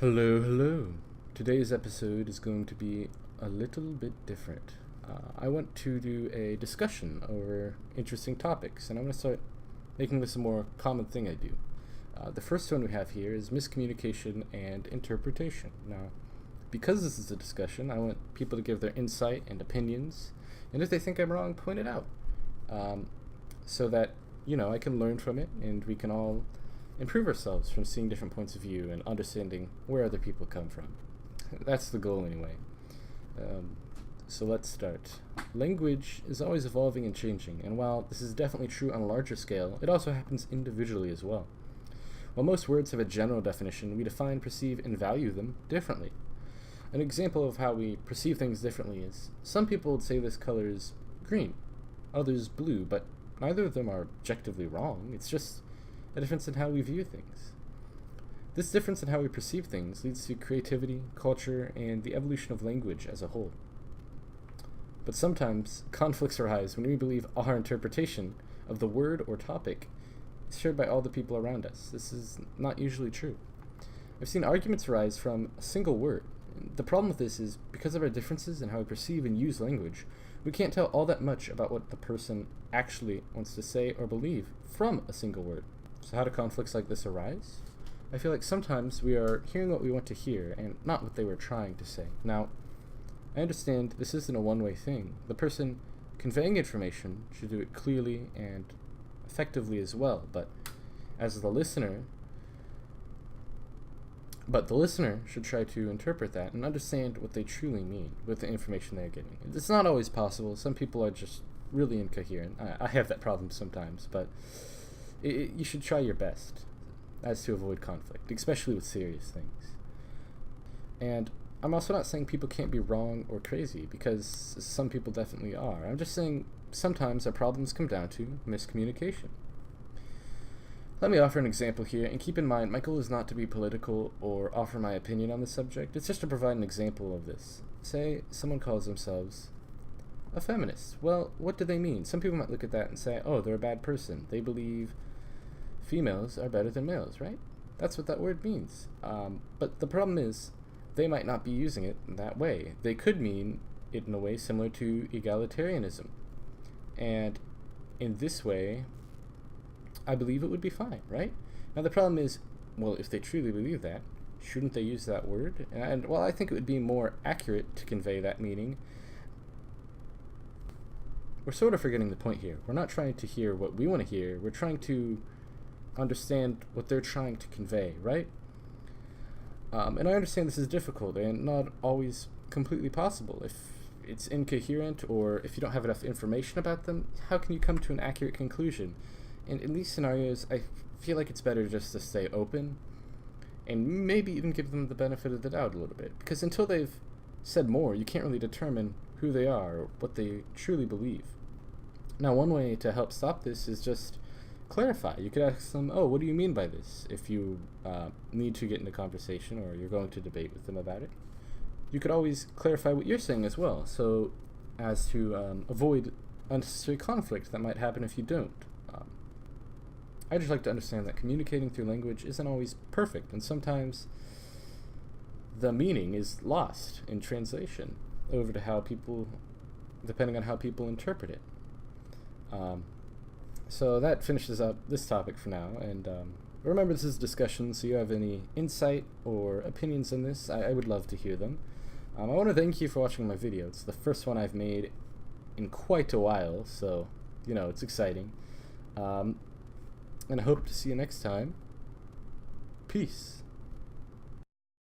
Hello, hello. Today's episode is going to be a little bit different. I want to do a discussion over interesting topics, and I'm going to start making this a more common thing I do. The first one we have here is miscommunication and interpretation. Now, because this is a discussion, I want people to give their insight and opinions, and if they think I'm wrong, point it out, so that, I can learn from it, and we can all improve ourselves from seeing different points of view and understanding where other people come from. That's the goal anyway. So let's start. Language is always evolving and changing, and while this is definitely true on a larger scale, it also happens individually as well. While most words have a general definition, we define, perceive, and value them differently. An example of how we perceive things differently is, some people would say this color is green, others blue, but neither of them are objectively wrong. It's just a difference in how we view things. This difference in how we perceive things leads to creativity, culture, and the evolution of language as a whole. But sometimes conflicts arise when we believe our interpretation of the word or topic is shared by all the people around us. This is not usually true. I've seen arguments arise from a single word. The problem with this is, because of our differences in how we perceive and use language, we can't tell all that much about what the person actually wants to say or believe from a single word. So how do conflicts like this arise? I feel like sometimes we are hearing what we want to hear and not what they were trying to say. Now, I understand this isn't a one-way thing. The person conveying information should do it clearly and effectively as well, but the listener should try to interpret that and understand what they truly mean with the information they're getting. It's not always possible. Some people are just really incoherent. I have that problem sometimes, but you should try your best as to avoid conflict, especially with serious things. And I'm also not saying people can't be wrong or crazy, because some people definitely are. I'm just saying sometimes our problems come down to miscommunication. Let me offer an example here, and keep in mind, my goal is not to be political or offer my opinion on the subject. It's just to provide an example of this. Say someone calls themselves a feminist. Well, what do they mean? Some people might look at that and say, oh, they're a bad person. They believe females are better than males, right? That's what that word means. But the problem is, they might not be using it in that way. They could mean it in a way similar to egalitarianism. And in this way, I believe it would be fine, right? Now the problem is, well, if they truly believe that, shouldn't they use that word? And well, I think it would be more accurate to convey that meaning. We're sort of forgetting the point here. We're not trying to hear what we want to hear. We're trying to understand what they're trying to convey, right? And I understand this is difficult and not always completely possible. If it's incoherent or if you don't have enough information about them, how can you come to an accurate conclusion? And in these scenarios, I feel like it's better just to stay open and maybe even give them the benefit of the doubt a little bit. Because until they've said more, you can't really determine who they are or what they truly believe. Now, one way to help stop this is just clarify. You could ask them, oh, what do you mean by this? If you need to get in a conversation or you're going to debate with them about it, you could always clarify what you're saying as well, so as to avoid unnecessary conflict that might happen if you don't. I just like to understand that communicating through language isn't always perfect, and sometimes the meaning is lost in translation over to how people, depending on how people interpret it. So that finishes up this topic for now, and remember, this is a discussion, so you have any insight or opinions on this, I would love to hear them. I want to thank you for watching my video. It's the first one I've made in quite a while, so, it's exciting. And I hope to see you next time. Peace.